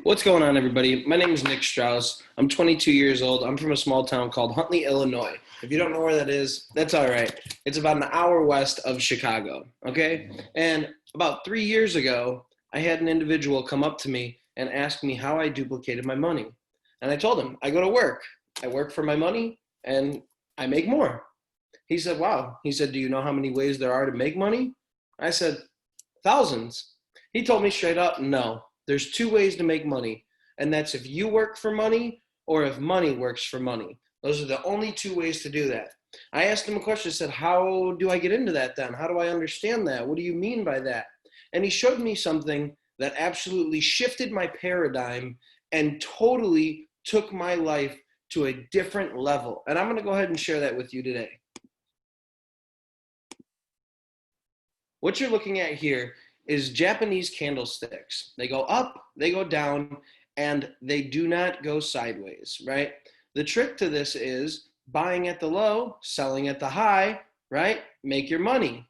What's going on, everybody? My name is Nick Strauss. I'm 22 years old. I'm from a small town called Huntley, Illinois. If you don't know where that is, that's all right. It's about an hour west of Chicago, okay? And about 3 years ago, I had an individual come up to me and ask me how I duplicated my money. And I told him, I go to work. I work for my money and I make more. He said, wow. He said, do you know how many ways there are to make money? I said, thousands. He told me straight up, no, there's two ways to make money. And that's if you work for money or if money works for money. Those are the only two ways to do that. I asked him a question. I said, how do I get into that then? How do I understand that? What do you mean by that? And he showed me something that absolutely shifted my paradigm and totally took my life to a different level. And I'm going to go ahead and share that with you today. What you're looking at here is Japanese candlesticks. They go up, they go down, and they do not go sideways, right? The trick to this is buying at the low, selling at the high, right? Make your money.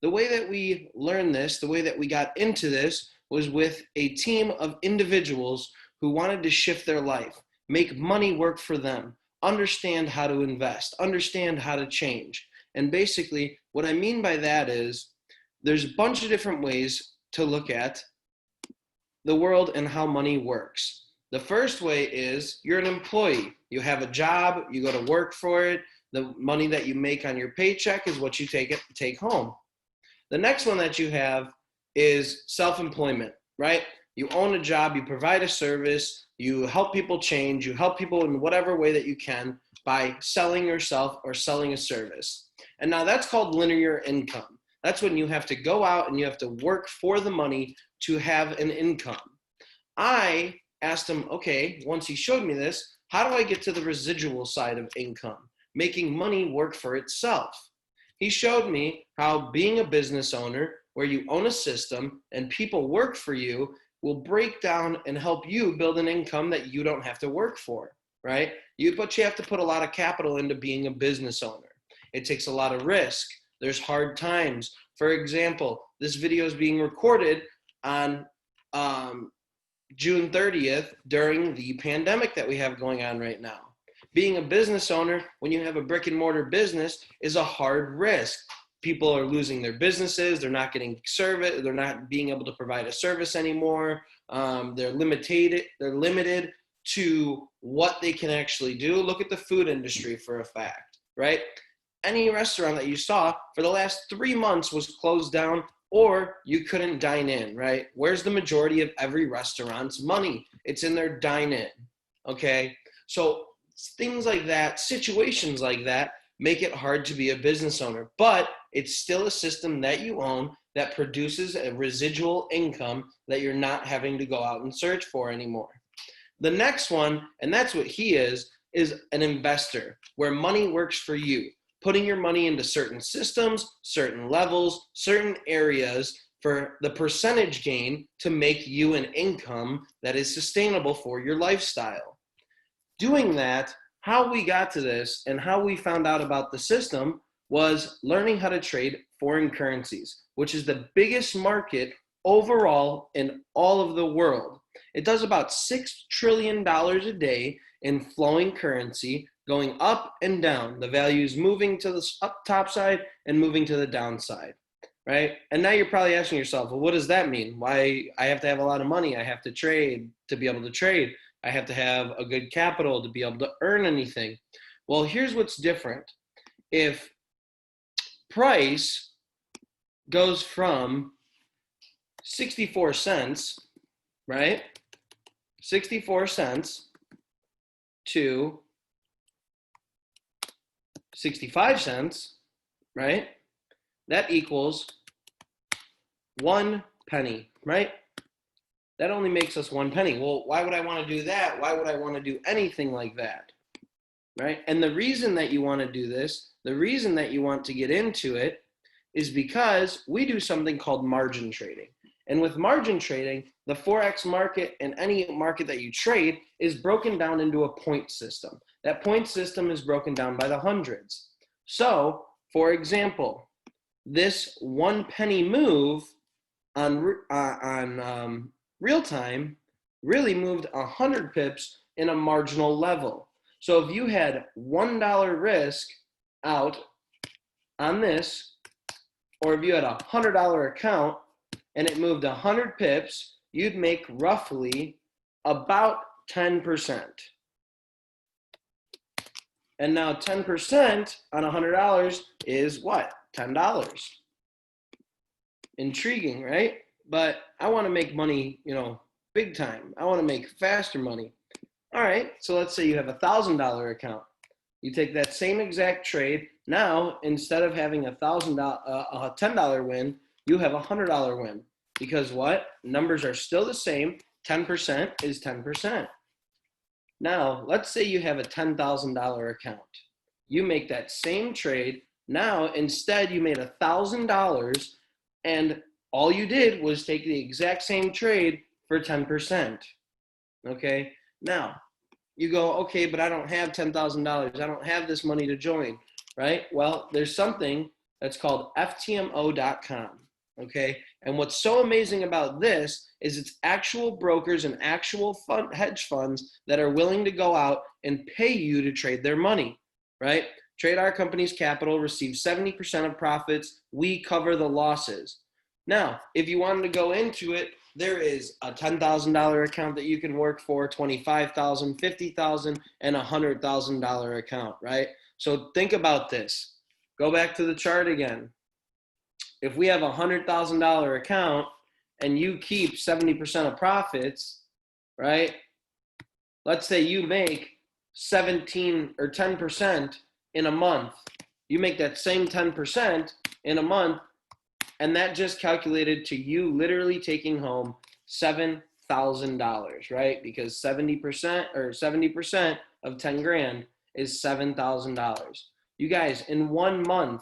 The way that we learned this, the way that we got into this was with a team of individuals who wanted to shift their life, make money work for them, understand how to invest, understand how to change. And basically, what I mean by that is there's a bunch of different ways to look at the world and how money works. The first way is you're an employee. You have a job, you go to work for it. The money that you make on your paycheck is what you take home. The next one that you have is self-employment, right? You own a job, you provide a service, you help people change, you help people in whatever way that you can by selling yourself or selling a service. And now that's called linear income. That's when you have to go out and you have to work for the money to have an income. I asked him, okay, once he showed me this, how do I get to the residual side of income, making money work for itself? He showed me how being a business owner, where you own a system and people work for you, will break down and help you build an income that you don't have to work for, right? But you have to put a lot of capital into being a business owner. It takes a lot of risk. There's hard times. For example, this video is being recorded on June 30th during the pandemic that we have going on right now. Being a business owner, when you have a brick and mortar business, is a hard risk. People are losing their businesses. They're not getting service. They're not being able to provide a service anymore. They're limited to what they can actually do. Look at the food industry for a fact, right? Any restaurant that you saw for the last 3 months was closed down or you couldn't dine in, right? Where's the majority of every restaurant's money? It's in their dine in, okay? So things like that, situations like that, make it hard to be a business owner, but it's still a system that you own that produces a residual income that you're not having to go out and search for anymore. The next one, and that's what he is an investor, where money works for you, putting your money into certain systems, certain levels, certain areas for the percentage gain to make you an income that is sustainable for your lifestyle. Doing that, how we got to this and how we found out about the system was learning how to trade foreign currencies, which is the biggest market overall in all of the world. It does about $6 trillion a day in flowing currency, going up and down. The value is moving to the up top side and moving to the downside, right? And now you're probably asking yourself, well, what does that mean? Why I have to have a lot of money? I have to trade to be able to trade. I have to have a good capital to be able to earn anything. Well, here's what's different. If price goes from 64 cents, right? 64 cents to 65 cents, right? That equals 1 penny, right? That only makes us 1 penny. Well, why would I want to do that? Why would I want to do anything like that, right? And the reason that you want to do this, the reason that you want to get into it is because we do something called margin trading. And with margin trading, the Forex market and any market that you trade is broken down into a point system. That point system is broken down by the hundreds. So, for example, this 1 penny move on real time really moved 100 pips in a marginal level. So if you had $1 risk out on this, or if you had a $100 account and it moved 100 pips, you'd make roughly about 10%. And now 10% on $100 is what? $10. Intriguing, right? But I want to make money, big time. I want to make faster money. All right, so let's say you have a $1,000 account. You take that same exact trade. Now, instead of having a $10 win, you have a $100 win. Because what? Numbers are still the same. 10% is 10%. Now, let's say you have a $10,000 account. You make that same trade. Now, instead, you made $1,000, and all you did was take the exact same trade for 10%. Okay? Now, you go, okay, but I don't have $10,000. I don't have this money to join, right? Well, there's something that's called ftmo.com, okay? And what's so amazing about this is it's actual brokers and actual hedge funds that are willing to go out and pay you to trade their money, right? Trade our company's capital, receive 70% of profits. We cover the losses. Now, if you wanted to go into it, there is a $10,000 account that you can work for, $25,000, $50,000, and a $100,000 account, right? So think about this. Go back to the chart again. If we have a $100,000 account and you keep 70% of profits, right? Let's say you make 17 or 10% in a month. You make that same 10% in a month, and that just calculated to you literally taking home $7,000, right? Because 70% of 10 grand is $7,000. You guys, in 1 month,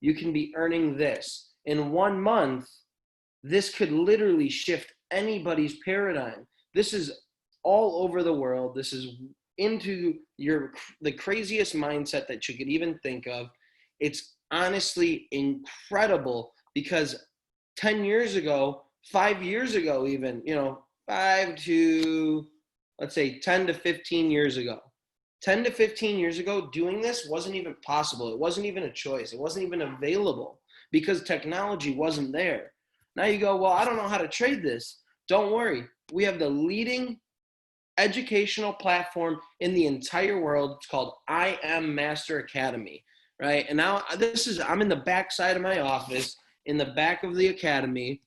you can be earning this. In 1 month, this could literally shift anybody's paradigm. This is all over the world. This is into the craziest mindset that you could even think of. It's honestly incredible. Because 10 years ago, 5 years ago even, 10 to 15 years ago. 10 to 15 years ago, doing this wasn't even possible. It wasn't even a choice. It wasn't even available because technology wasn't there. Now you go, well, I don't know how to trade this. Don't worry. We have the leading educational platform in the entire world. It's called I Am Master Academy, right? And now I'm in the back side of my office. In the back of the academy,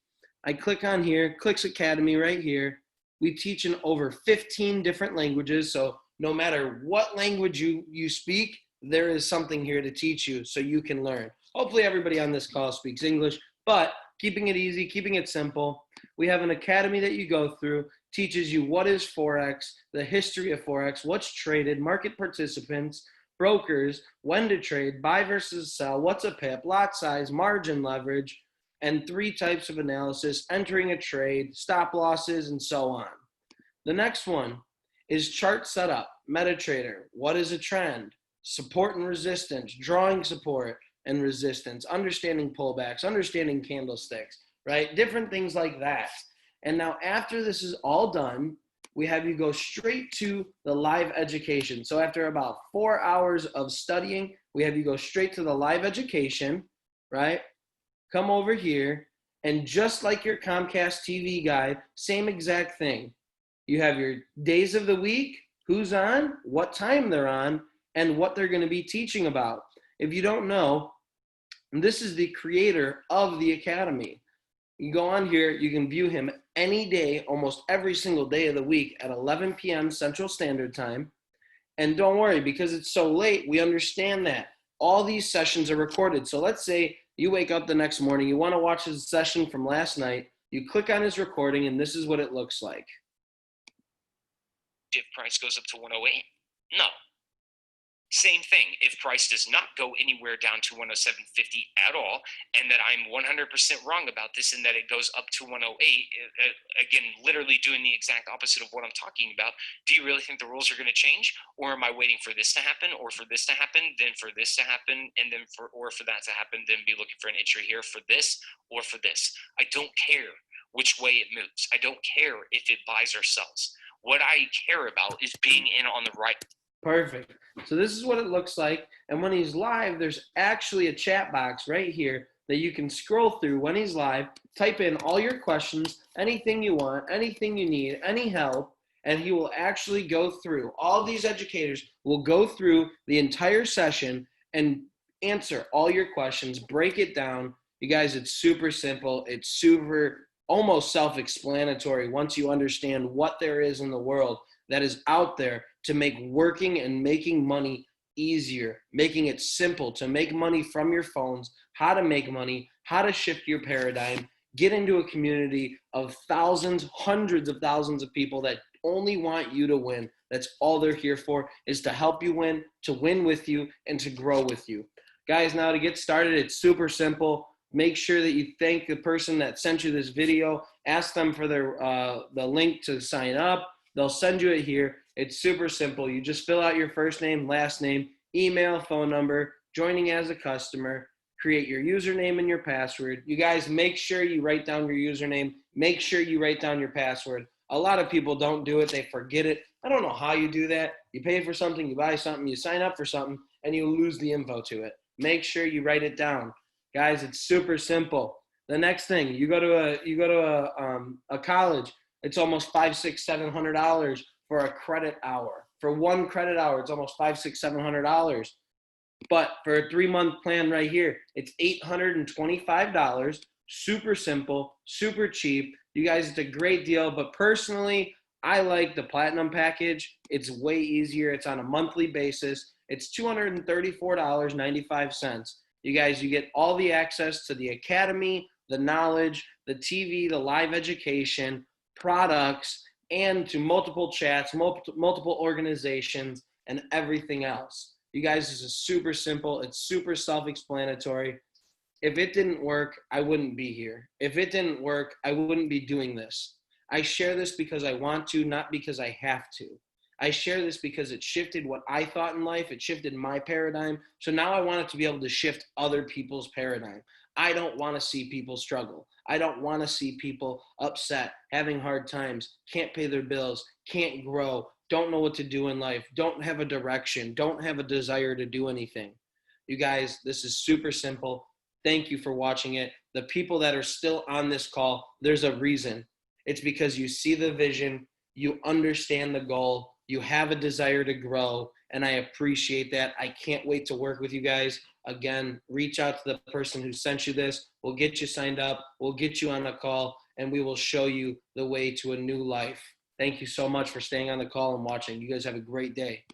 I click on here, clicks Academy right here. We teach in over 15 different languages. So no matter what language you speak, there is something here to teach you so you can learn. Hopefully everybody on this call speaks English, but keeping it easy, keeping it simple. We have an academy that you go through, teaches you what is Forex, the history of Forex, what's traded, market participants, brokers, when to trade, buy versus sell, what's a pip, lot size, margin leverage, and 3 types of analysis, entering a trade, stop losses, and so on. The next one is chart setup, MetaTrader, what is a trend, support and resistance, drawing support and resistance, understanding pullbacks, understanding candlesticks, right? Different things like that. And now after this is all done, we have you go straight to the live education. So after about 4 hours of studying, we have you go straight to the live education, right? Come over here, and just like your Comcast TV guide, same exact thing. You have your days of the week, who's on, what time they're on, and what they're going to be teaching about. If you don't know, this is the creator of the academy. You go on here, you can view him any day, almost every single day of the week at 11 p.m. Central Standard Time. And don't worry, because it's so late, we understand that. All these sessions are recorded. So let's say you wake up the next morning, you want to watch his session from last night, you click on his recording, and this is what it looks like. If price goes up to 108? No. Same thing, if price does not go anywhere down to 107.50 at all, and that I'm 100% wrong about this and that it goes up to 108, again, literally doing the exact opposite of what I'm talking about, do you really think the rules are going to change? Or am I waiting for this to happen, or for this to happen, then for this to happen, and then for that to happen, then be looking for an entry here for this or for this? I don't care. which way it moves. I don't care if it buys or sells. What I care about is being in on the right. Perfect. So this is what it looks like. And when he's live, there's actually a chat box right here that you can scroll through when he's live, type in all your questions, anything you want, anything you need, any help, and he will actually go through. All these educators will go through the entire session and answer all your questions, break it down. You guys, it's super simple. It's super almost self-explanatory once you understand what there is in the world that is out there to make working and making money easier, making it simple to make money from your phones, how to make money, how to shift your paradigm, get into a community of thousands, hundreds of thousands of people that only want you to win. That's all they're here for, is to help you win, to win with you, and to grow with you. Guys, now to get started, it's super simple. Make sure that you thank the person that sent you this video. Ask them for their the link to sign up. They'll send you it here. It's super simple. You just fill out your first name, last name, email, phone number, joining as a customer, create your username and your password. You guys, make sure you write down your username. Make sure you write down your password. A lot of people don't do it. They forget it. I don't know how you do that. You pay for something, you buy something, you sign up for something, and you lose the info to it. Make sure you write it down. Guys, it's super simple. The next thing, you go to a college. It's almost $500, $600, $700 for a credit hour. For one credit hour, it's almost $500, $600, $700. But for a 3-month plan right here, it's $825. Super simple, super cheap. You guys, it's a great deal. But personally, I like the platinum package. It's way easier. It's on a monthly basis. It's $234.95. You guys, you get all the access to the academy, the knowledge, the TV, the live education, products, and to multiple chats, multiple organizations, and everything else. You guys, this is super simple. It's super self-explanatory. If it didn't work, I wouldn't be here. If it didn't work, I wouldn't be doing this. I share this because I want to, not because I have to. I share this because it shifted what I thought in life. It shifted my paradigm. So now I want it to be able to shift other people's paradigm. I don't want to see people struggle. I don't want to see people upset, having hard times, can't pay their bills, can't grow, don't know what to do in life, don't have a direction, don't have a desire to do anything. You guys, this is super simple. Thank you for watching it. The people that are still on this call, there's a reason. It's because you see the vision, you understand the goal, you have a desire to grow, and I appreciate that. I can't wait to work with you guys. Again, reach out to the person who sent you this. We'll get you signed up. We'll get you on a call, and we will show you the way to a new life. Thank you so much for staying on the call and watching. You guys have a great day.